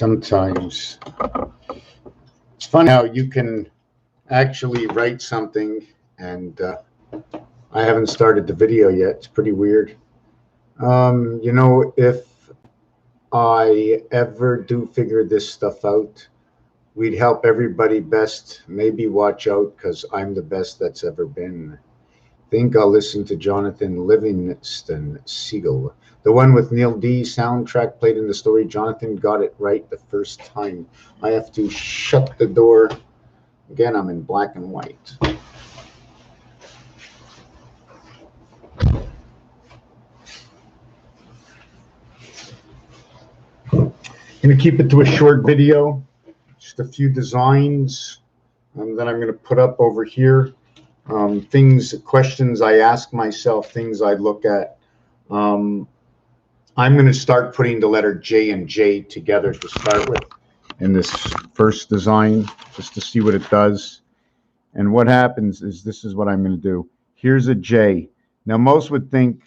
sometimes it's funny how you can actually write something, and I haven't started the video yet. It's pretty weird. You know, if I ever do figure this stuff out, we'd help everybody best. Maybe watch out, because I'm the best that's ever been. Think I'll listen to Jonathan Livingston Seagull. The one with Neil D. soundtrack played in the story. Jonathan got it right the first time. I have to shut the door. Again, I'm in black and white. I'm going to keep it to a short video. Just a few designs that I'm going to put up over here. Questions I ask myself, things I look at. I'm going to start putting the letter J and J together to start with in this first design, just to see what it does. And what happens is, this is what I'm going to do. Here's a J. Now, most would think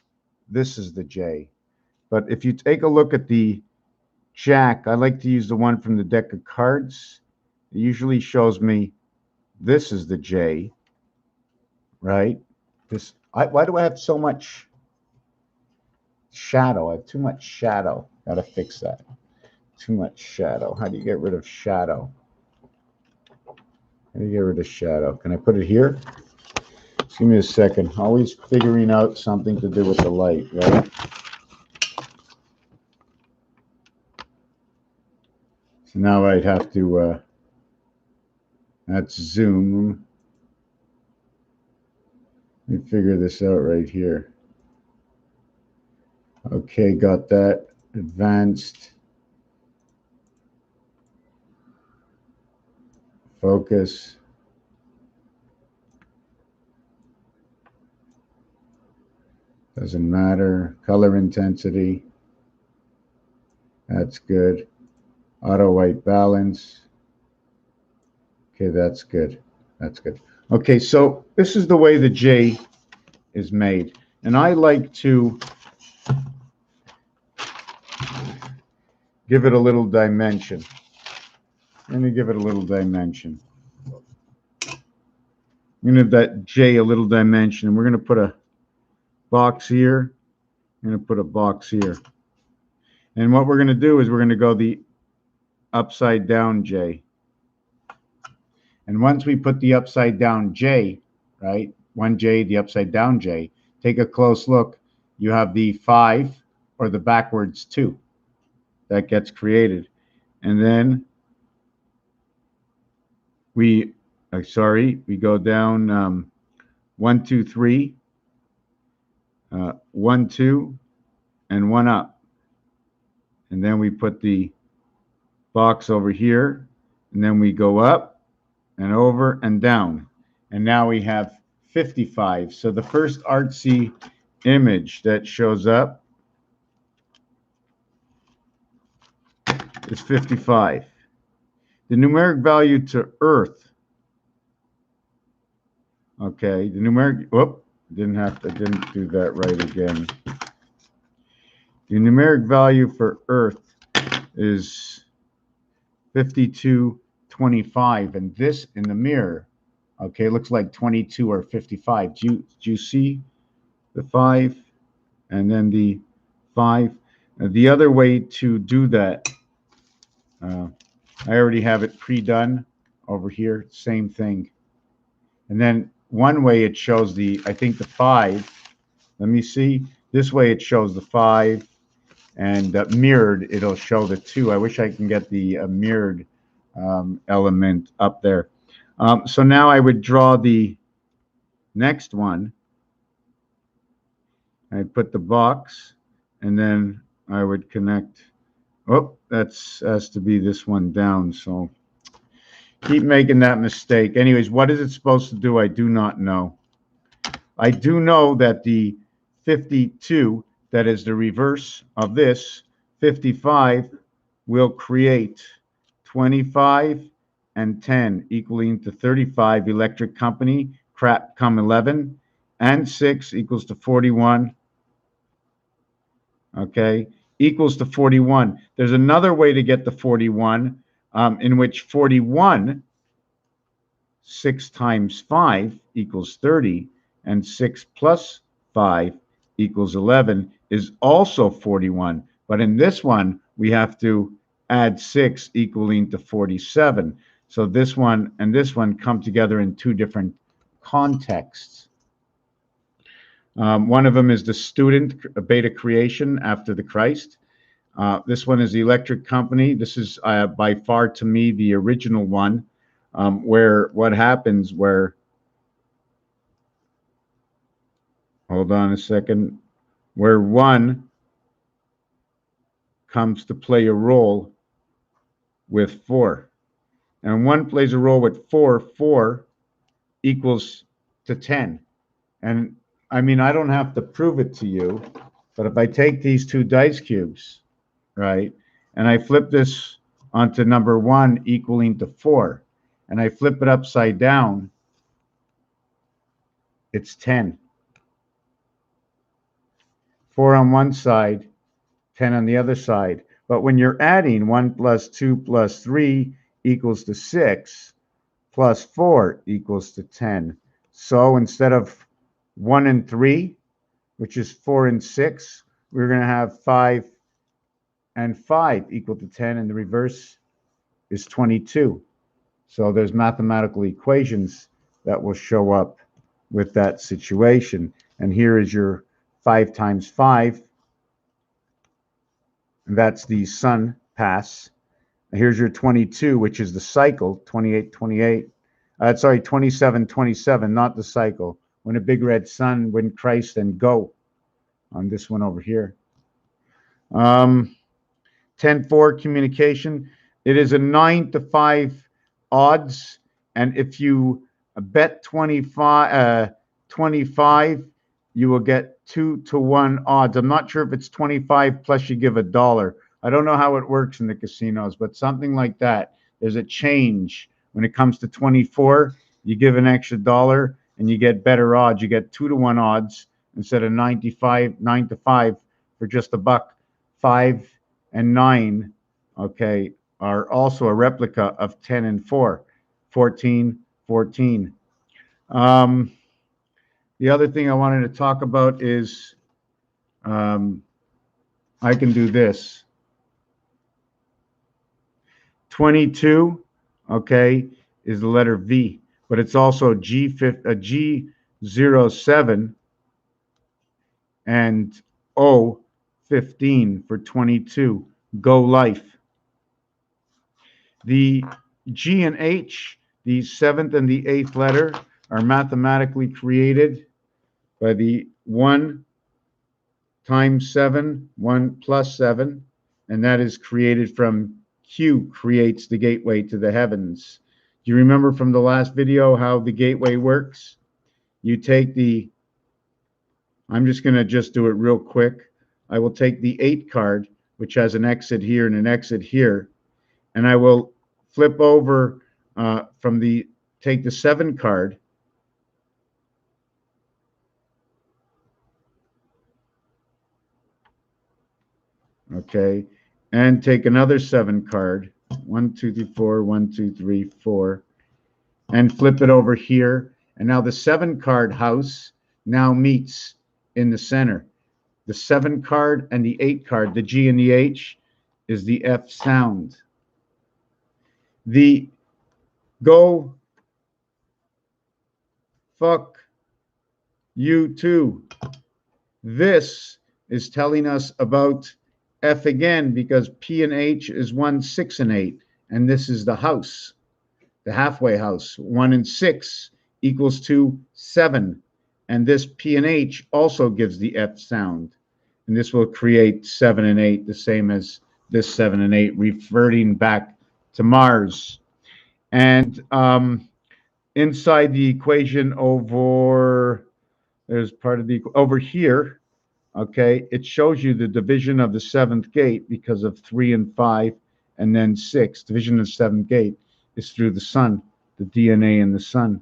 this is the J. But if you take a look at the Jack, I like to use the one from the deck of cards. It usually shows me this is the J. Right? Why do I have so much shadow? I have too much shadow. Gotta fix that. Too much shadow. How do you get rid of shadow? How do you get rid of shadow? Can I put it here? Just give me a second. Always figuring out something to do with the light, right? So now I'd have to, that's zoom. Let me figure this out right here. Okay, got that. Advanced. Focus. Doesn't matter. Color intensity. That's good. Auto white balance. Okay, that's good. That's good. Okay, so this is the way the J is made. And I like to give it a little dimension. Let me give it a little dimension. I'm going to give that J a little dimension. And we're going to put a box here. I'm going to put a box here. And what we're going to do is we're going to go the upside down J. And once we put the upside down J, right, one J, the upside down J, take a close look. You have the 5 or the backwards 2 that gets created. And then we go down 1, 2, 3, 1, 2, and 1 up. And then we put the box over here, and then we go up and over and down. And now we have 55. So the first artsy image that shows up is 55. The numeric value to Earth. Okay, the numeric, didn't do that right again. The numeric value for Earth is 5225, and this in the mirror, okay, looks like 22 or 55. Do you see the 5 and then the 5? The other way to do that, I already have it pre-done over here, same thing. And then one way it shows the, I think the 5, let me see, this way it shows the 5, and mirrored it'll show the 2. I wish I can get the mirrored element up there. So now I would draw the next one. I put the box, and then I would connect. Oh, that's has to be this one down. So keep making that mistake. Anyways, what is it supposed to do? I do not know. I do know that the 52, that is the reverse of this, 55, will create 25 and 10, equaling to 35. Electric company, crap come 11, and 6 equals to 41. Okay, equals to 41. There's another way to get the 41, in which 41, 6 times 5 equals 30, and 6 plus 5 equals 11 is also 41. But in this one, we have to add 6 equaling to 47. So this one and this one come together in two different contexts. One of them is the student beta creation after the Christ. This one is the electric company. This is by far, to me, the original one, where what happens where, hold on a second, where 1 comes to play a role with 4. And 1 plays a role with 4, 4 equals to 10. And I mean, I don't have to prove it to you, but if I take these two dice cubes, right, and I flip this onto number 1 equaling to 4, and I flip it upside down, it's 10. 4 on one side, 10 on the other side. But when you're adding 1 plus 2 plus 3 equals to 6, plus 4 equals to 10. So instead of 1 and 3, which is 4 and 6, we're going to have 5 and 5 equal to 10, and the reverse is 22. So there's mathematical equations that will show up with that situation. And here is your 5 times 5. And that's the sun pass. And here's your 22, which is the cycle, 28, 28. Sorry, 27, 27, not the cycle. When a big red sun, when Christ and go on this one over here. 10-4 communication. It is a 9 to 5 odds. And if you bet 25, you will get 2 to 1 odds. I'm not sure if it's 25 plus you give $1. I don't know how it works in the casinos, but something like that. There's a change. When it comes to 24, you give an extra $1 and you get better odds. You get 2 to 1 odds instead of 9 to 5 for just $1. 5 and 9, okay, are also a replica of 10 and 4. 14, 14. The other thing I wanted to talk about is I can do this. 22, okay, is the letter V, but it's also G07 and O15 for 22. Go life. The G and H, the 7th and the 8th letter, are mathematically created by the 1 times 7, 1 plus 7, and that is created from Q creates the gateway to the heavens. Do you remember from the last video how the gateway works? You take the, I'm just going to do it real quick. I will take the 8 card, which has an exit here and an exit here, and I will flip over take the 7 card, okay, and take another 7 card, 1, 2, 3, 4, 1, 2, 3, 4, and flip it over here. And now the 7 card house now meets in the center. The 7 card and the 8 card, the G and the H, is the F sound. The go fuck you too. This is telling us about F again, because P and H is 1, 6, and 8. And this is the house, the halfway house. 1 and 6 equals to 7. And this P and H also gives the F sound. And this will create 7 and 8, the same as this 7 and 8, reverting back to Mars. And inside the equation there's part of the, over here, okay, it shows you the division of the 7th gate because of 3 and 5 and then 6. Division of the 7th gate is through the sun, the DNA in the sun.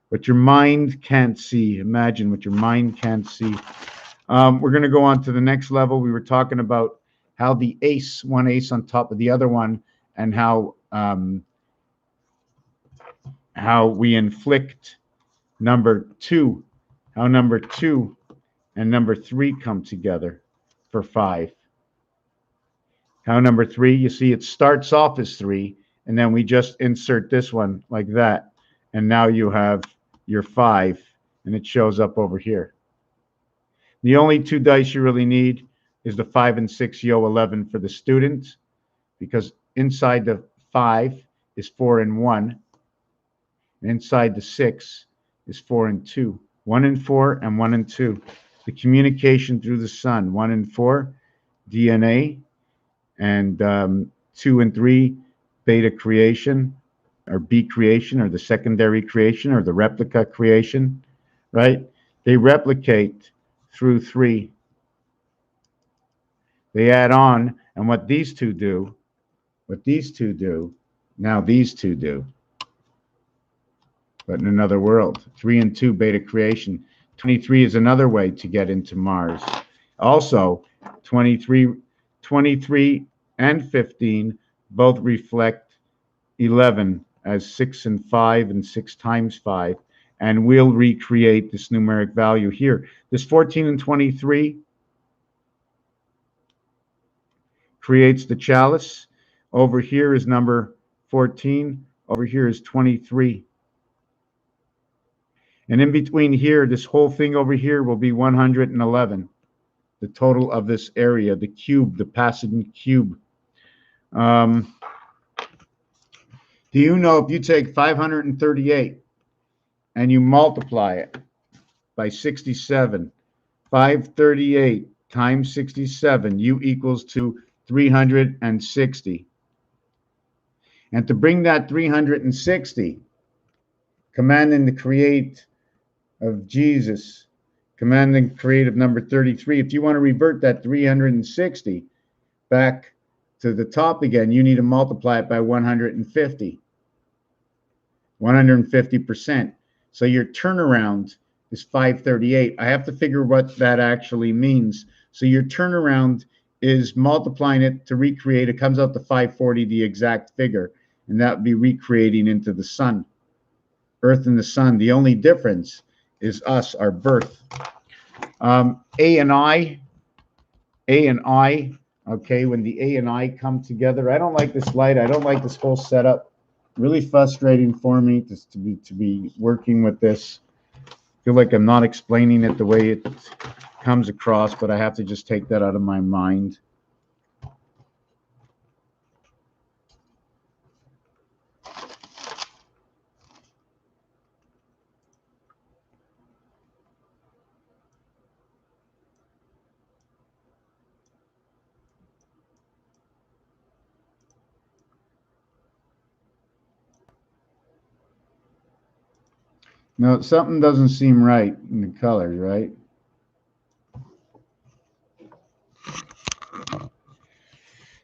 What your mind can't see, imagine what your mind can't see. We're going to go on to the next level. We were talking about how the ace, one ace on top of the other one, and how we inflict number 2, how number 2 and number 3 come together for 5. How number 3, you see it starts off as 3, and then we just insert this one like that, and now you have your 5, and it shows up over here. The only 2 dice you really need is the 5 and 6 ZYEON for the student, because inside the 5 is 4 and 1, and inside the 6 is 4 and 2. 1 and 4 and 1 and 2. The communication through the sun. 1 and 4, DNA, and 2 and 3, beta creation, or B creation, or the secondary creation, or the replica creation, right? They replicate through 3. They add on, and what these two do, now these two do, but in another world. 3 and 2, beta creation. 23 is another way to get into Mars. Also, 23 and 15 both reflect 11 as 6 and 5 and 6 times 5, and we'll recreate this numeric value here. This 14 and 23 creates the chalice. Over here is number 14. Over here is 23. And in between here, this whole thing over here will be 111. The total of this area, the cube, the Pasadena cube. Do you know if you take 538 and you multiply it by 67, 538 times 67, U equals to 360. And to bring that 360, commanding the create of Jesus, commanding create of number 33, if you want to revert that 360 back to the top again, you need to multiply it by 150. 150%. So your turnaround is 538. I have to figure what that actually means. So your turnaround is multiplying it to recreate. It comes out to 540, the exact figure. And that would be recreating into the sun. Earth and the sun. The only difference is us, our birth. A and I, okay, when the A and I come together, I don't like this light. I don't like this whole setup. Really frustrating for me to be working with this. I feel like I'm not explaining it the way it comes across, but I have to just take that out of my mind. No, something doesn't seem right in the colors, right?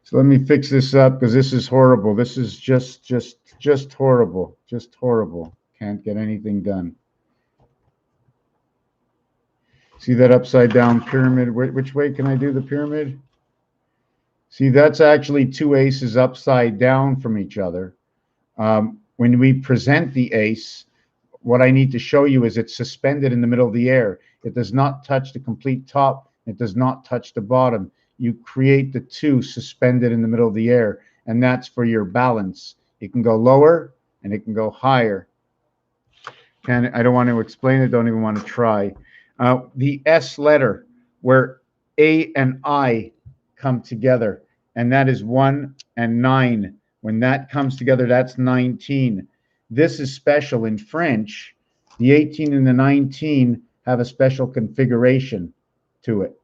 So let me fix this up because this is horrible. This is just horrible. Just horrible. Can't get anything done. See that upside down pyramid? Which way can I do the pyramid? See, that's actually 2 aces upside down from each other. When we present the ace, what I need to show you is it's suspended in the middle of the air. It does not touch the complete top. It does not touch the bottom. You create the 2 suspended in the middle of the air, and that's for your balance. It can go lower and it can go higher. I don't want to explain it. Don't even want to try. The S letter, where A and I come together, and that is 1 and 9. When that comes together, that's 19. This is special in French. The 18 and the 19 have a special configuration to it.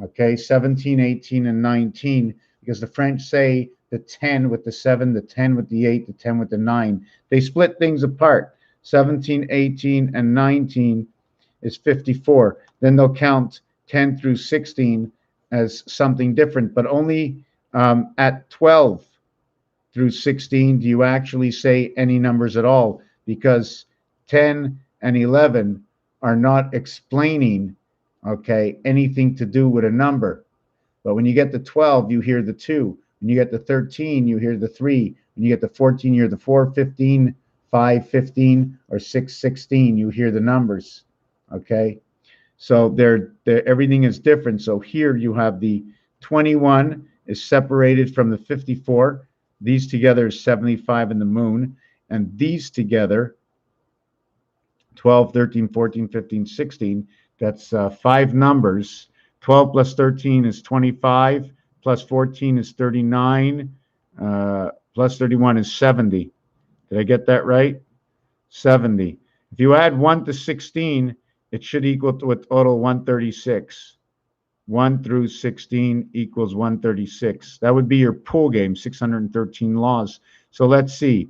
Okay, 17, 18, and 19, because the French say the 10 with the 7, the 10 with the 8, the 10 with the 9. They split things apart. 17, 18, and 19 is 54. Then they'll count 10 through 16 as something different, but only at 12 through 16 do you actually say any numbers at all, because 10 and 11 are not explaining Okay, anything to do with a number. But when you get to 12, you hear the 2. When you get to 13, you hear the 3. When you get to 14, you hear the 4, 15, 5, 15, or 6, 16. You hear the numbers. Okay, so everything is different. So here you have the 21 is separated from the 54. These together is 75 in the moon. And these together, 12, 13, 14, 15, 16, that's 5 numbers. 12 plus 13 is 25, plus 14 is 39, plus 31 is 70. Did I get that right? 70. If you add 1 to 16, it should equal to a total 136. 1 through 16 equals 136. That would be your pool game, 613 laws. So let's see.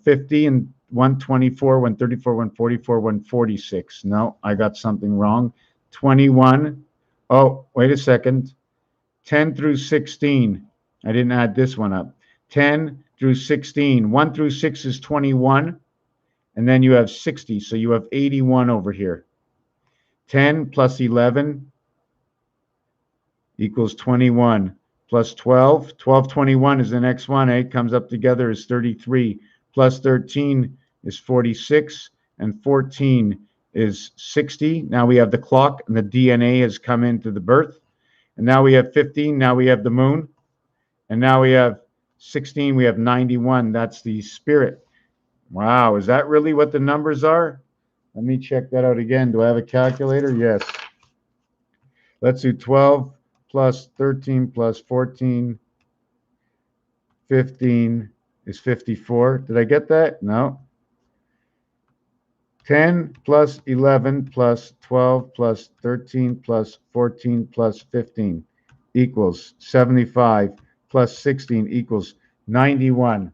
50 and 124, 134, 144, 146. No, I got something wrong. 21. Oh, wait a second. 10 through 16. I didn't add this one up. 10 through 16. 1 through 6 is 21. And then you have 60. So you have 81 over here. 10 plus 11 equals 21. Plus 12. 12, 21 is the next one. 8 comes up together is 33. Plus 13 is 46. And 14 is 60. Now we have the clock, and the DNA has come into the birth. And now we have 15. Now we have the moon. And now we have 16. We have 91. That's the spirit. Wow. Is that really what the numbers are? Let me check that out again. Do I have a calculator? Yes. Let's do 12 plus 13 plus 14. 15 is 54. Did I get that? No. 10 plus 11 plus 12 plus 13 plus 14 plus 15 equals 75 plus 16 equals 91.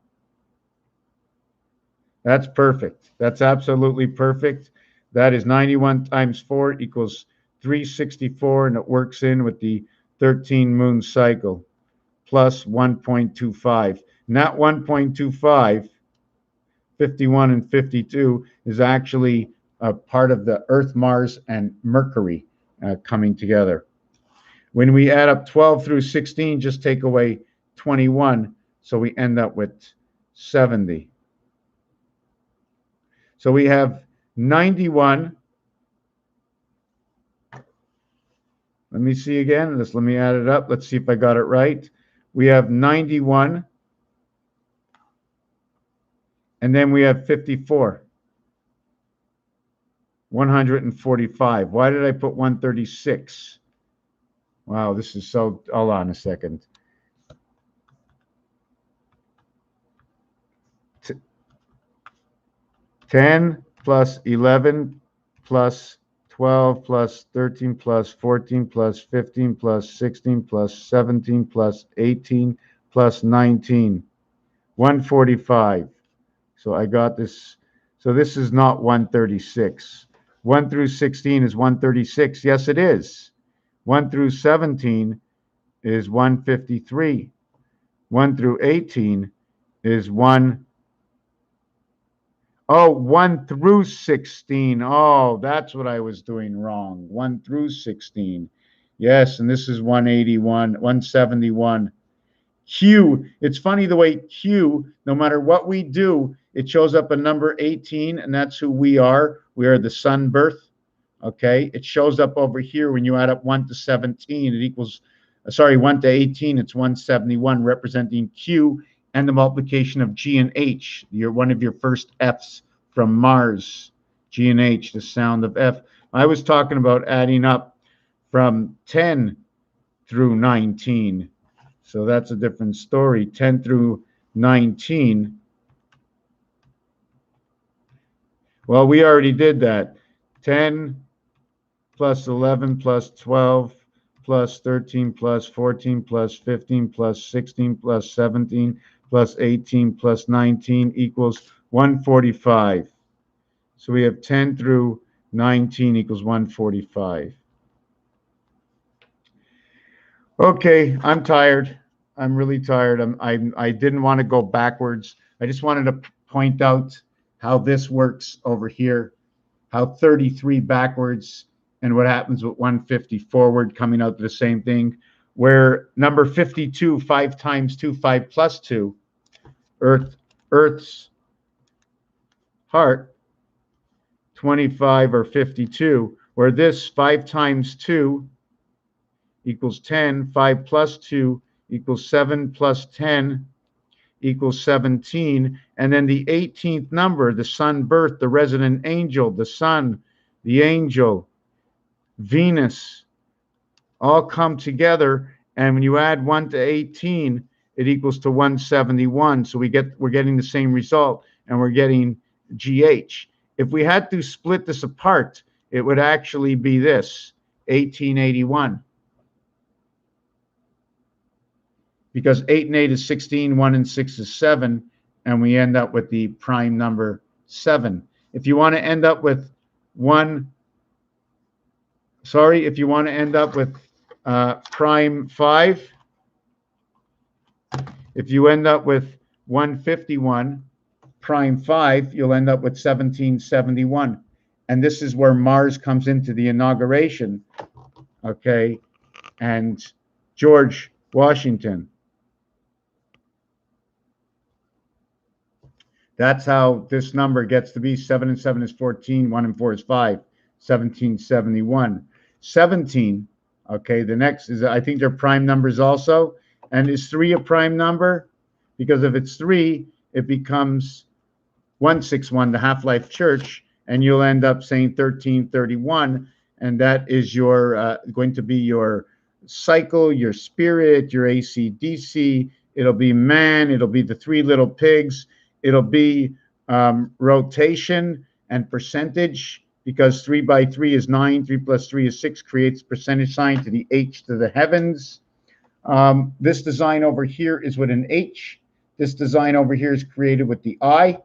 That's perfect. That's absolutely perfect. That is 91 times 4 equals 364, and it works in with the 13 moon cycle plus 1.25. And that 1.25, 51 and 52, is actually a part of the Earth, Mars, and Mercury coming together. When we add up 12 through 16, just take away 21, so we end up with 70. So we have 91. Let me see again. Let me add it up. Let's see if I got it right. We have 91. And then we have 54. 145. Why did I put 136? Wow, this is so... Hold on a second. 10 plus 11 plus 12 plus 13 plus 14 plus 15 plus 16 plus 17 plus 18 plus 19. 145. So I got this. So this is not 136. 1 through 16 is 136. Yes, it is. 1 through 17 is 153. 1 through 18 is 1. Oh, 1 through 16. Oh, that's what I was doing wrong. 1 through 16. Yes, and this is 181, 171. Q. It's funny the way Q, no matter what we do, it shows up a number 18, and that's who we are. We are the sun birth. Okay. It shows up over here when you add up 1 to 17. It equals, 1 to 18. It's 171, representing Q and the multiplication of G and H. You're one of your first F's from Mars. G and H, the sound of F. I was talking about adding up from 10 through 19. So that's a different story. 10 through 19. Well, we already did that. 10 plus 11 plus 12 plus 13 plus 14 plus 15 plus 16 plus 17 plus 18 plus 19 equals 145. So we have 10 through 19 equals 145. Okay, I'm tired. I'm really tired. I didn't want to go backwards. I just wanted to point out how this works over here, how 33 backwards and what happens with 150 forward coming out to the same thing, where number 52, 5 times 2, 5 plus 2, Earth's heart, 25 or 52, where this 5 times 2 equals 10, 5 plus 2 equals 7 plus 10 equals 17, and then the 18th number, the sun birth, the resident angel, the sun, the angel, Venus, all come together, and when you add 1 to 18, it equals to 171. So we're getting the same result, and we're getting GH. If we had to split this apart, it would actually be this, 1881. Because 8 and 8 is 16, 1 and 6 is 7, and we end up with the prime number 7. If you want to end up with if you want to end up with prime 5, if you end up with 151, prime 5, you'll end up with 1771. And this is where Mars comes into the inauguration, okay, and George Washington. That's how this number gets to be. 7 and 7 is 14, 1 and 4 is 5, 1771. 17, okay, the next is, I think they're prime numbers also. And is 3 a prime number? Because if it's 3, it becomes 161, the half-life church, and you'll end up saying 1331, and that is your going to be your cycle, your spirit, your AC/DC. It'll be man, it'll be the 3 little pigs, it'll be rotation and percentage, because 3 by 3 is 9, 3 plus 3 is 6, creates percentage sign to the H to the heavens. This design over here is with an H. This design over here is created with the I.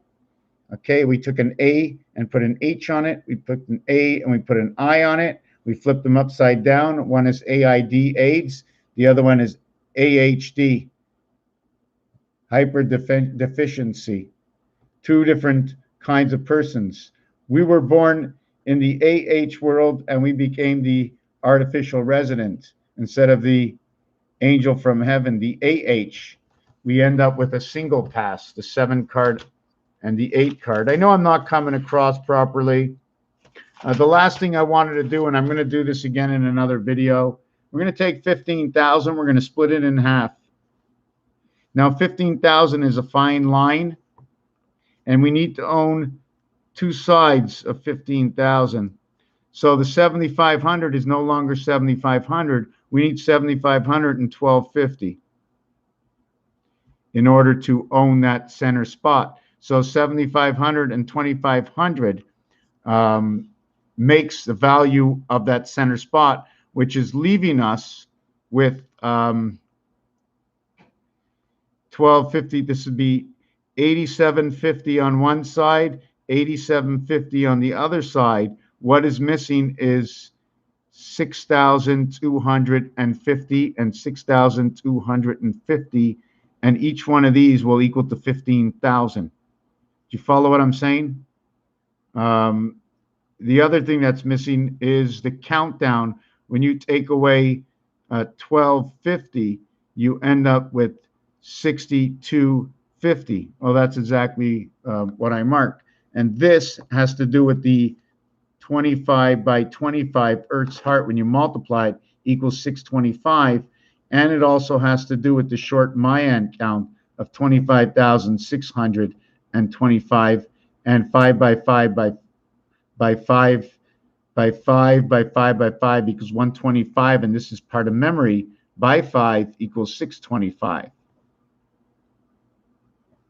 Okay, we took an A and put an H on it. We put an A and we put an I on it. We flipped them upside down. One is AID, AIDS. The other one is AHD, hyperdeficiency. 2 different kinds of persons. We were born in the AH world, and we became the artificial resident. Instead of the angel from heaven, the AH, we end up with a single pass, the 7 card and the 8 card. I know I'm not coming across properly. The last thing I wanted to do, and I'm going to do this again in another video, we're going to take 15,000, we're going to split it in half. Now 15,000 is a fine line, and we need to own 2 sides of 15,000. So the 7,500 is no longer 7,500. We need 7,500 and 1,250 in order to own that center spot. So 7,500 and 2,500 makes the value of that center spot, which is leaving us with 1,250. This would be 8,750 on one side, 8,750 on the other side. What is missing is 6,250 and 6,250, and each one of these will equal to 15,000. Do you follow what I'm saying? The other thing that's missing is the countdown. When you take away 1,250, you end up with 6,250. Well, that's exactly what I marked. And this has to do with the 25 by 25 Earth's heart. When you multiply it, equals 625. And it also has to do with the short Mayan count of 25,625, and 5 by 5 by 5 by 5 by 5 by 5 equals 125, and this is part of memory, by 5 equals 625.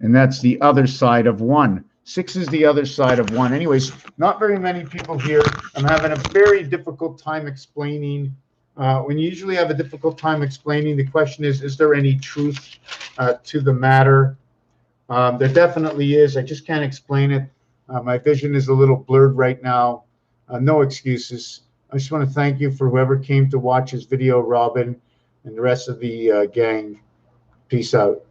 And that's the other side of 1. 6 is the other side of 1. Anyways, not very many people here. I'm having a very difficult time explaining. When you usually have a difficult time explaining, the question is there any truth to the matter? There definitely is. I just can't explain it. My vision is a little blurred right now. No excuses. I just want to thank you for whoever came to watch this video, Robin, and the rest of the gang. Peace out.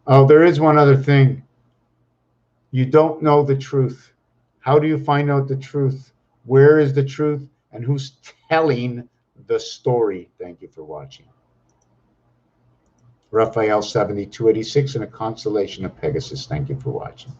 Oh, there is one other thing. You don't know the truth. How do you find out the truth? Where is the truth? And who's telling the story? Thank you for watching. Raphael 7286 and a constellation of Pegasus. Thank you for watching.